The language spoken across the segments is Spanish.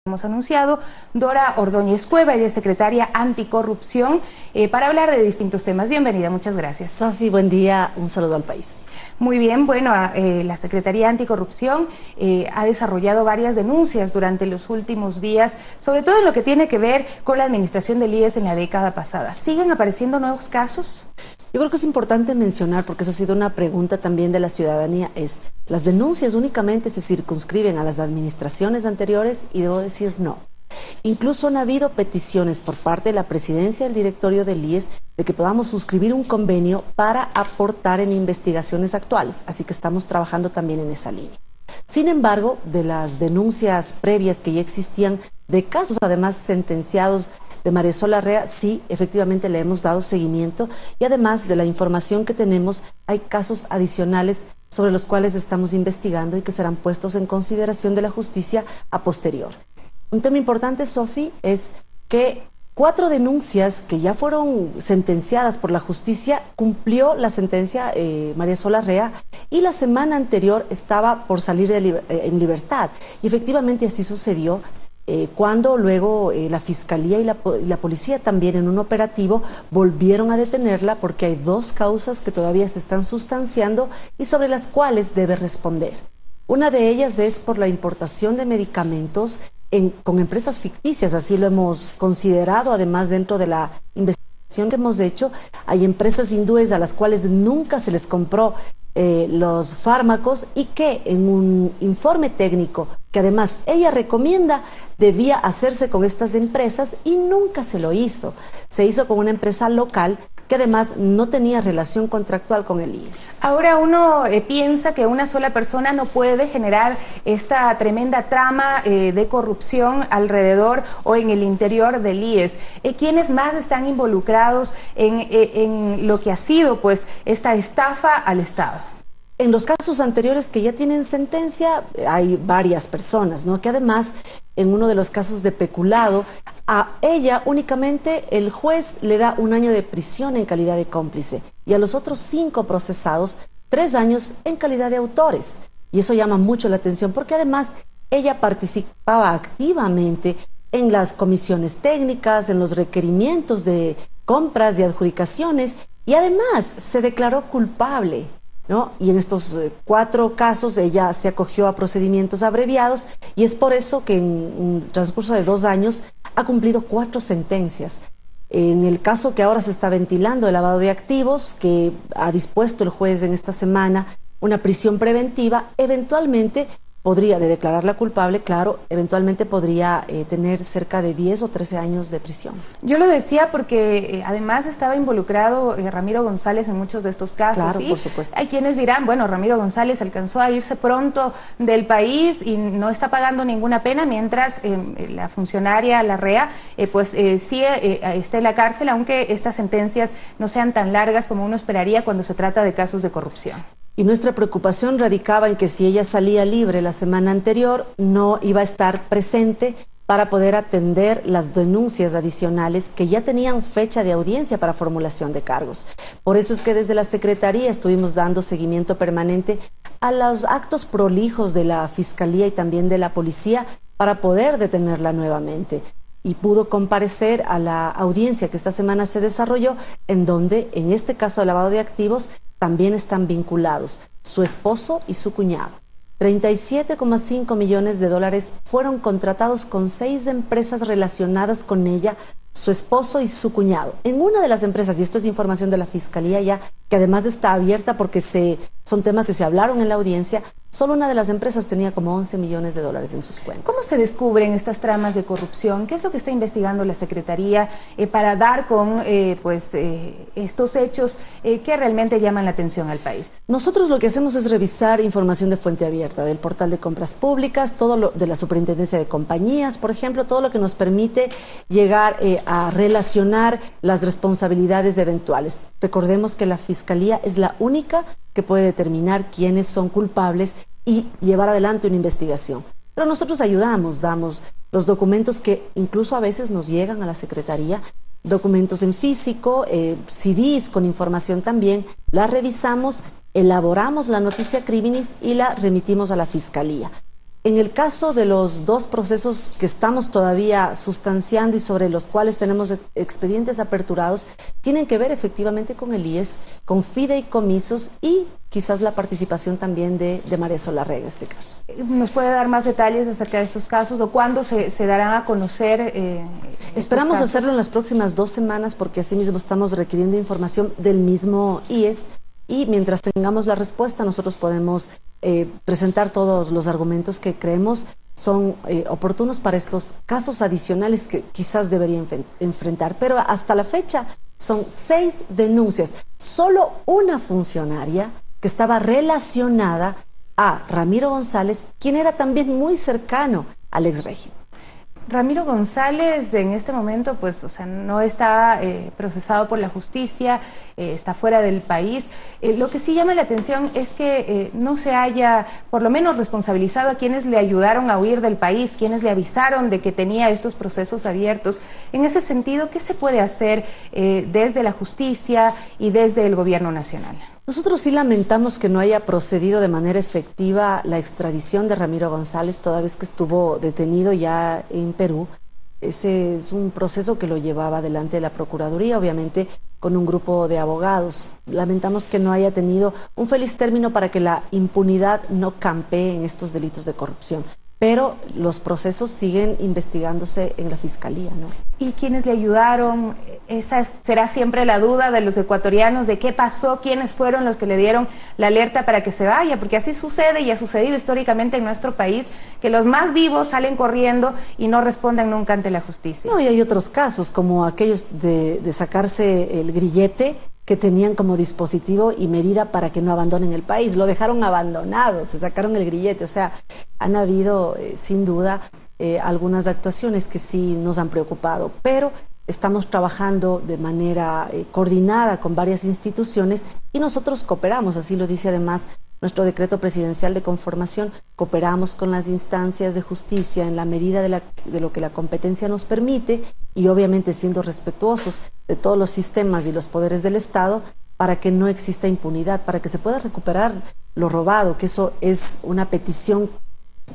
Hemos anunciado Dora Ordóñez Cueva, ella es secretaria anticorrupción, para hablar de distintos temas. Bienvenida, muchas gracias. Sofi, buen día, un saludo al país. Muy bien, bueno, la Secretaría Anticorrupción ha desarrollado varias denuncias durante los últimos días, sobre todo en lo que tiene que ver con la administración del IES en la década pasada. ¿Siguen apareciendo nuevos casos? Yo creo que es importante mencionar, porque esa ha sido una pregunta también de la ciudadanía, es, ¿las denuncias únicamente se circunscriben a las administraciones anteriores? Y debo decir no. Incluso han habido peticiones por parte de la presidencia del directorio del IES de que podamos suscribir un convenio para aportar en investigaciones actuales, así que estamos trabajando también en esa línea. Sin embargo, de las denuncias previas que ya existían, de casos además sentenciados de María Sol Larrea, sí, efectivamente le hemos dado seguimiento, y además de la información que tenemos, hay casos adicionales sobre los cuales estamos investigando y que serán puestos en consideración de la justicia a posterior. Un tema importante, Sofi, es que 4 denuncias que ya fueron sentenciadas por la justicia, cumplió la sentencia María Sol Larrea, y la semana anterior estaba por salir en libertad. Y efectivamente así sucedió cuando luego la Fiscalía y la Policía también en un operativo volvieron a detenerla, porque hay 2 causas que todavía se están sustanciando y sobre las cuales debe responder. Una de ellas es por la importación de medicamentos con empresas ficticias, así lo hemos considerado. Además, dentro de la investigación que hemos hecho, hay empresas hindúes a las cuales nunca se les compró los fármacos, y que en un informe técnico que además ella recomienda debía hacerse con estas empresas, y nunca se lo hizo. Se hizo con una empresa local que además no tenía relación contractual con el IES. Ahora uno piensa que una sola persona no puede generar esta tremenda trama de corrupción alrededor o en el interior del IES. ¿Quiénes más están involucrados en lo que ha sido pues esta estafa al Estado? En los casos anteriores que ya tienen sentencia, hay varias personas, ¿no? Que además, en uno de los casos de peculado, a ella únicamente el juez le da 1 año de prisión en calidad de cómplice, y a los otros 5 procesados, 3 años en calidad de autores. Y eso llama mucho la atención, porque además ella participaba activamente en las comisiones técnicas, en los requerimientos de compras y adjudicaciones, y además se declaró culpable, ¿no? Y en estos 4 casos ella se acogió a procedimientos abreviados, y es por eso que en un transcurso de 2 años ha cumplido 4 sentencias. En el caso que ahora se está ventilando, el lavado de activos, que ha dispuesto el juez en esta semana una prisión preventiva, eventualmente podría, de declararla culpable, claro, eventualmente podría tener cerca de 10 o 13 años de prisión. Yo lo decía porque además estaba involucrado Ramiro González en muchos de estos casos. Claro, ¿sí? por supuesto. Hay quienes dirán, bueno, Ramiro González alcanzó a irse pronto del país y no está pagando ninguna pena, mientras la funcionaria Larrea sí está en la cárcel, aunque estas sentencias no sean tan largas como uno esperaría cuando se trata de casos de corrupción. Y nuestra preocupación radicaba en que si ella salía libre la semana anterior, no iba a estar presente para poder atender las denuncias adicionales que ya tenían fecha de audiencia para formulación de cargos. Por eso es que desde la Secretaría estuvimos dando seguimiento permanente a los actos prolijos de la Fiscalía y también de la Policía para poder detenerla nuevamente. Y pudo comparecer a la audiencia que esta semana se desarrolló, en donde, en este caso de lavado de activos, también están vinculados su esposo y su cuñado. 37,5 millones de dólares fueron contratados con 6 empresas relacionadas con ella, su esposo y su cuñado. En una de las empresas, y esto es información de la Fiscalía ya, que además está abierta porque son temas que se hablaron en la audiencia, solo una de las empresas tenía como 11 millones de dólares en sus cuentas. ¿Cómo se descubren estas tramas de corrupción? ¿Qué es lo que está investigando la Secretaría para dar con estos hechos que realmente llaman la atención al país? Nosotros lo que hacemos es revisar información de fuente abierta, del portal de compras públicas, todo lo de la Superintendencia de Compañías, por ejemplo, todo lo que nos permite llegar a relacionar las responsabilidades eventuales. Recordemos que la Fiscalía es la única que puede determinar quiénes son culpables y llevar adelante una investigación. Pero nosotros ayudamos, damos los documentos que incluso a veces nos llegan a la Secretaría, documentos en físico, CDs con información también, la revisamos, elaboramos la noticia criminis y la remitimos a la Fiscalía. En el caso de los dos procesos que estamos todavía sustanciando y sobre los cuales tenemos expedientes aperturados, tienen que ver efectivamente con el IES, con fideicomisos y quizás la participación también de María Solarrega en este caso. ¿Nos puede dar más detalles acerca de estos casos o cuándo se darán a conocer? Esperamos hacerlo en las próximas 2 semanas porque asimismo estamos requiriendo información del mismo IES. Y mientras tengamos la respuesta, nosotros podemos presentar todos los argumentos que creemos son oportunos para estos casos adicionales que quizás debería enfrentar. Pero hasta la fecha son 6 denuncias. Solo una funcionaria que estaba relacionada a Ramiro González, quien era también muy cercano al exrégimen. Ramiro González en este momento, pues, o sea, no está procesado por la justicia, está fuera del país. Lo que sí llama la atención es que no se haya, por lo menos, responsabilizado a quienes le ayudaron a huir del país, quienes le avisaron de que tenía estos procesos abiertos. En ese sentido, ¿qué se puede hacer desde la justicia y desde el gobierno nacional? Nosotros sí lamentamos que no haya procedido de manera efectiva la extradición de Ramiro González, toda vez que estuvo detenido ya en Perú. Ese es un proceso que lo llevaba adelante la Procuraduría, obviamente con un grupo de abogados. Lamentamos que no haya tenido un feliz término para que la impunidad no campee en estos delitos de corrupción. Pero los procesos siguen investigándose en la Fiscalía, ¿no? ¿Y quiénes le ayudaron? Esa será siempre la duda de los ecuatorianos de qué pasó, quiénes fueron los que le dieron la alerta para que se vaya, porque así sucede y ha sucedido históricamente en nuestro país, que los más vivos salen corriendo y no responden nunca ante la justicia. No, y hay otros casos, como aquellos de sacarse el grillete que tenían como dispositivo y medida para que no abandonen el país. Lo dejaron abandonado, se sacaron el grillete. O sea, han habido, sin duda, algunas actuaciones que sí nos han preocupado, pero estamos trabajando de manera coordinada con varias instituciones y nosotros cooperamos, así lo dice además nuestro decreto presidencial de conformación, cooperamos con las instancias de justicia en la medida de lo que la competencia nos permite y obviamente siendo respetuosos de todos los sistemas y los poderes del Estado para que no exista impunidad, para que se pueda recuperar lo robado, que eso es una petición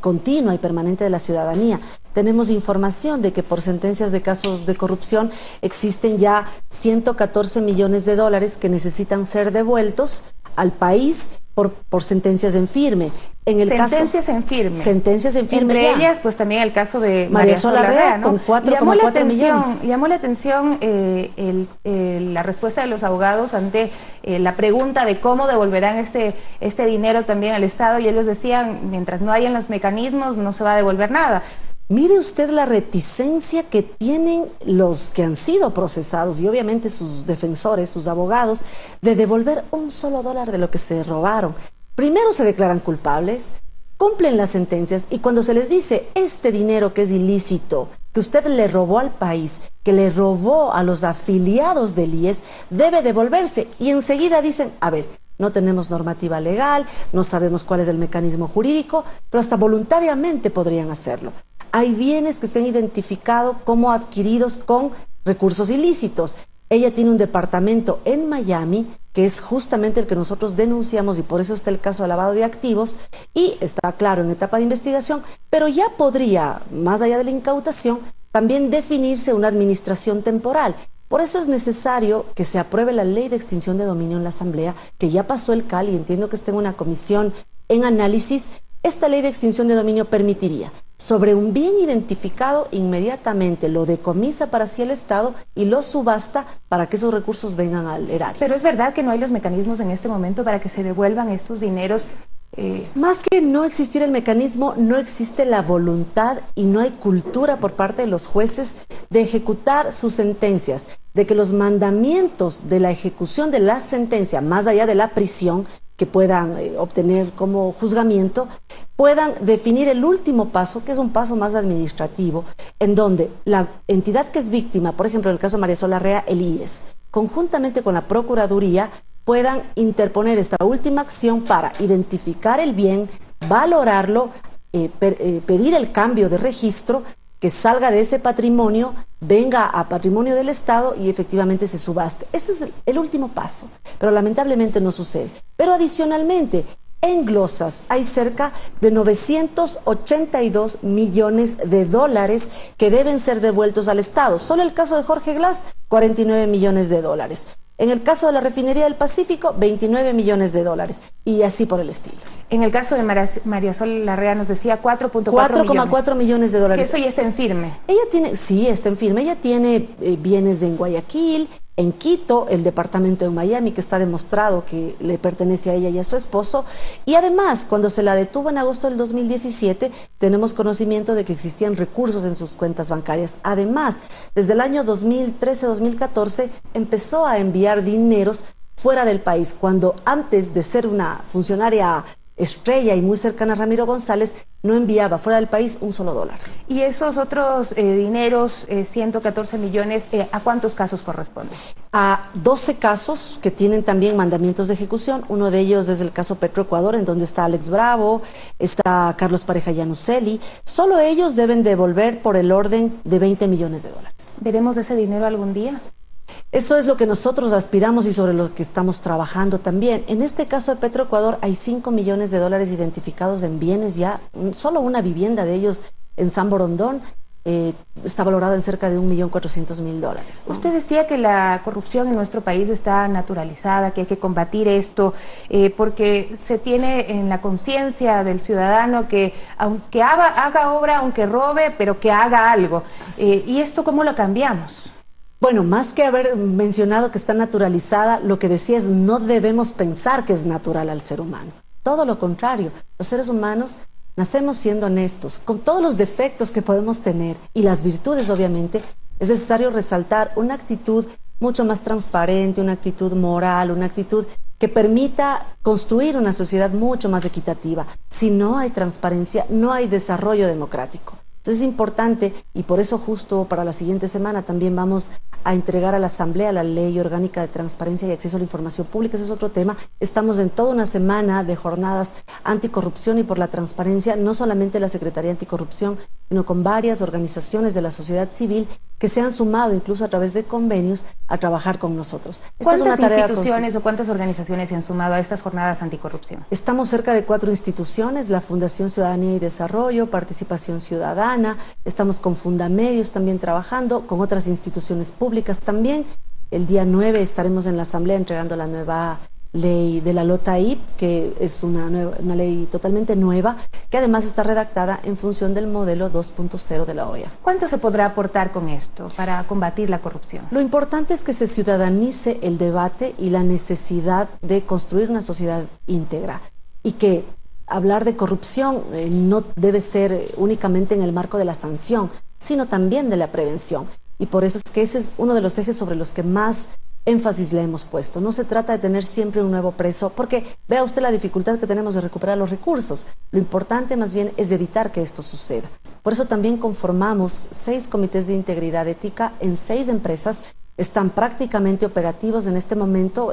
continua y permanente de la ciudadanía. Tenemos información de que por sentencias de casos de corrupción existen ya 114 millones de dólares que necesitan ser devueltos al país por sentencias en firme. En el sentencias en firme. Sentencias en firme. Entre ellas, pues también el caso de María Solarrega, ¿no? Con 4,4 millones. Llamó la atención la respuesta de los abogados ante la pregunta de cómo devolverán este dinero también al Estado, y ellos decían, mientras no hayan los mecanismos, no se va a devolver nada. Mire usted la reticencia que tienen los que han sido procesados y obviamente sus defensores, sus abogados, de devolver un solo dólar de lo que se robaron. Primero se declaran culpables, cumplen las sentencias y cuando se les dice este dinero que es ilícito, que usted le robó al país, que le robó a los afiliados del IES, debe devolverse y enseguida dicen, a ver, no tenemos normativa legal, no sabemos cuál es el mecanismo jurídico, pero hasta voluntariamente podrían hacerlo. Hay bienes que se han identificado como adquiridos con recursos ilícitos. Ella tiene un departamento en Miami, que es justamente el que nosotros denunciamos y por eso está el caso de lavado de activos y está claro en etapa de investigación, pero ya podría, más allá de la incautación, también definirse una administración temporal. Por eso es necesario que se apruebe la ley de extinción de dominio en la Asamblea, que ya pasó el CAL y entiendo que está en una comisión en análisis. Esta ley de extinción de dominio permitiría, sobre un bien identificado, inmediatamente lo decomisa para sí el Estado y lo subasta para que esos recursos vengan al erario. Pero es verdad que no hay los mecanismos en este momento para que se devuelvan estos dineros. Más que no existir el mecanismo, no existe la voluntad y no hay cultura por parte de los jueces de ejecutar sus sentencias, de que los mandamientos de la ejecución de la sentencia, más allá de la prisión, que puedan obtener como juzgamiento, puedan definir el último paso, que es un paso más administrativo, en donde la entidad que es víctima, por ejemplo en el caso de María Solarrega, el IES, conjuntamente con la Procuraduría, puedan interponer esta última acción para identificar el bien, valorarlo, pedir el cambio de registro, que salga de ese patrimonio, venga a patrimonio del Estado y efectivamente se subaste. Ese es el último paso, pero lamentablemente no sucede. Pero adicionalmente, En glosas hay cerca de 982 millones de dólares que deben ser devueltos al Estado. Solo el caso de Jorge Glass, 49 millones de dólares. En el caso de la refinería del Pacífico, 29 millones de dólares. Y así por el estilo. En el caso de María Sol Larrea nos decía 4,4 millones de dólares. Que eso ya está en firme. Ella tiene, sí, está en firme. Ella tiene bienes en Guayaquil, en Quito, el departamento de Miami, que está demostrado que le pertenece a ella y a su esposo. Y además, cuando se la detuvo en agosto del 2017, tenemos conocimiento de que existían recursos en sus cuentas bancarias. Además, desde el año 2013-2014 empezó a enviar dineros fuera del país, cuando antes de ser una funcionaria estrella y muy cercana a Ramiro González, no enviaba fuera del país un solo dólar. ¿Y esos otros dineros, 114 millones, a cuántos casos corresponden? A 12 casos que tienen también mandamientos de ejecución. Uno de ellos es el caso Petroecuador, en donde está Alex Bravo, está Carlos Pareja Llanuselli. Solo ellos deben devolver por el orden de 20 millones de dólares. ¿Veremos ese dinero algún día? Eso es lo que nosotros aspiramos y sobre lo que estamos trabajando también. En este caso de Petroecuador hay 5 millones de dólares identificados en bienes ya. Solo una vivienda de ellos en San Borondón está valorada en cerca de 1.400.000 dólares, ¿no? Usted decía que la corrupción en nuestro país está naturalizada, que hay que combatir esto, porque se tiene en la conciencia del ciudadano que aunque haga obra, aunque robe, pero que haga algo. ¿Y esto cómo lo cambiamos? Bueno, más que haber mencionado que está naturalizada, lo que decía es no debemos pensar que es natural al ser humano. Todo lo contrario, los seres humanos nacemos siendo honestos, con todos los defectos que podemos tener y las virtudes, obviamente. Es necesario resaltar una actitud mucho más transparente, una actitud moral, una actitud que permita construir una sociedad mucho más equitativa. Si no hay transparencia, no hay desarrollo democrático. Entonces es importante, y por eso justo para la siguiente semana también vamos a entregar a la Asamblea la Ley Orgánica de Transparencia y Acceso a la Información Pública. Ese es otro tema. Estamos en toda una semana de jornadas anticorrupción y por la transparencia, no solamente la Secretaría Anticorrupción, sino con varias organizaciones de la sociedad civil que se han sumado incluso a través de convenios a trabajar con nosotros. ¿Cuántas instituciones o cuántas organizaciones se han sumado a estas jornadas anticorrupción? Estamos cerca de 4 instituciones, la Fundación Ciudadanía y Desarrollo, Participación Ciudadana, estamos con Fundamedios también trabajando, con otras instituciones públicas también. El día 9 estaremos en la Asamblea entregando la nueva ley de la LOTAIP, que es una ley totalmente nueva, que además está redactada en función del modelo 2.0 de la OEA. ¿Cuánto se podrá aportar con esto para combatir la corrupción? Lo importante es que se ciudadanice el debate y la necesidad de construir una sociedad íntegra, y que hablar de corrupción no debe ser únicamente en el marco de la sanción, sino también de la prevención. Y por eso es que ese es uno de los ejes sobre los que más énfasis le hemos puesto. No se trata de tener siempre un nuevo preso, porque vea usted la dificultad que tenemos de recuperar los recursos. Lo importante más bien es evitar que esto suceda. Por eso también conformamos 6 comités de integridad ética en 6 empresas. Están prácticamente operativos en este momento,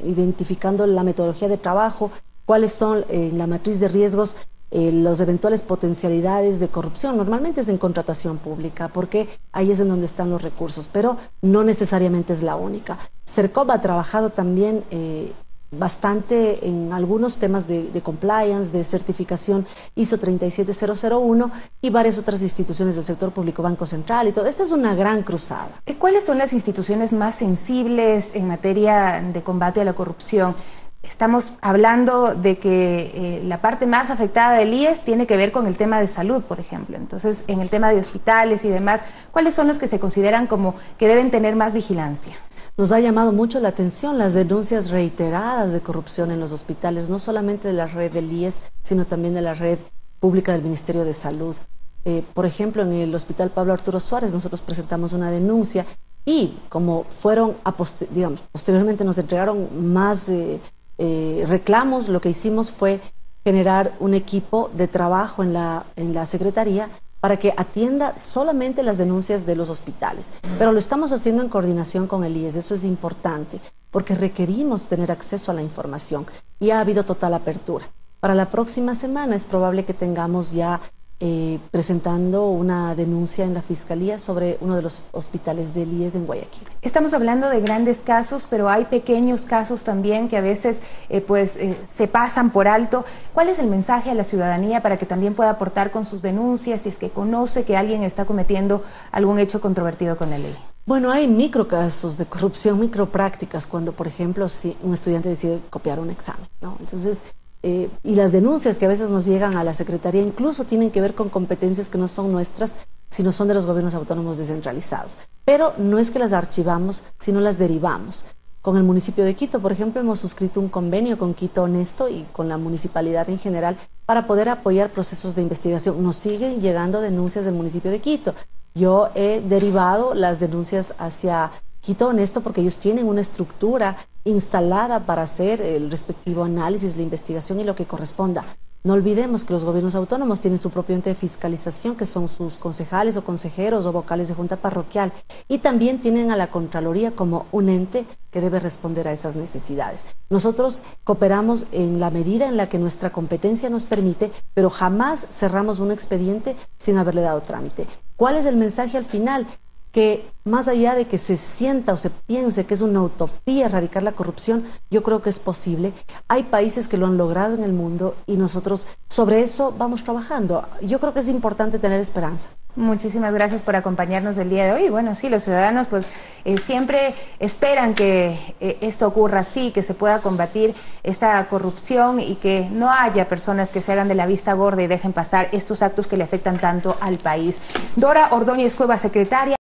identificando la metodología de trabajo, cuáles son la matriz de riesgos, las eventuales potencialidades de corrupción. Normalmente es en contratación pública, porque ahí es en donde están los recursos, pero no necesariamente es la única. CERCOP ha trabajado también bastante en algunos temas de compliance, de certificación ISO 37001 y varias otras instituciones del sector público, Banco Central y todo. Esta es una gran cruzada. ¿Cuáles son las instituciones más sensibles en materia de combate a la corrupción? Estamos hablando de que la parte más afectada del IES tiene que ver con el tema de salud, por ejemplo. Entonces, en el tema de hospitales y demás, ¿cuáles son los que se consideran como que deben tener más vigilancia? Nos ha llamado mucho la atención las denuncias reiteradas de corrupción en los hospitales, no solamente de la red del IES, sino también de la red pública del Ministerio de Salud. Por ejemplo, en el Hospital Pablo Arturo Suárez nosotros presentamos una denuncia y como fueron, posteriormente nos entregaron más reclamos, lo que hicimos fue generar un equipo de trabajo en la Secretaría para que atienda solamente las denuncias de los hospitales. Pero lo estamos haciendo en coordinación con el IES, eso es importante, porque requerimos tener acceso a la información y ha habido total apertura. Para la próxima semana es probable que tengamos ya presentando una denuncia en la Fiscalía sobre uno de los hospitales del IES en Guayaquil. Estamos hablando de grandes casos, pero hay pequeños casos también que a veces se pasan por alto. ¿Cuál es el mensaje a la ciudadanía para que también pueda aportar con sus denuncias si es que conoce que alguien está cometiendo algún hecho controvertido con la ley? Bueno, hay microcasos de corrupción, microprácticas, cuando, por ejemplo, si un estudiante decide copiar un examen, ¿no? Entonces, y las denuncias que a veces nos llegan a la Secretaría incluso tienen que ver con competencias que no son nuestras, sino son de los gobiernos autónomos descentralizados. Pero no es que las archivamos, sino las derivamos. Con el municipio de Quito, por ejemplo, hemos suscrito un convenio con Quito Honesto y con la municipalidad en general para poder apoyar procesos de investigación. Nos siguen llegando denuncias del municipio de Quito. Yo he derivado las denuncias hacia Quito Honesto porque ellos tienen una estructura instalada para hacer el respectivo análisis, la investigación y lo que corresponda. No olvidemos que los gobiernos autónomos tienen su propio ente de fiscalización, que son sus concejales o consejeros o vocales de junta parroquial, y también tienen a la Contraloría como un ente que debe responder a esas necesidades. Nosotros cooperamos en la medida en la que nuestra competencia nos permite, pero jamás cerramos un expediente sin haberle dado trámite. ¿Cuál es el mensaje al final? Que más allá de que se sienta o se piense que es una utopía erradicar la corrupción, yo creo que es posible. Hay países que lo han logrado en el mundo y nosotros sobre eso vamos trabajando. Yo creo que es importante tener esperanza. Muchísimas gracias por acompañarnos el día de hoy. Bueno, sí, los ciudadanos pues siempre esperan que esto ocurra así, que se pueda combatir esta corrupción y que no haya personas que se hagan de la vista gorda y dejen pasar estos actos que le afectan tanto al país. Dora Ordóñez Cuevas, secretaria.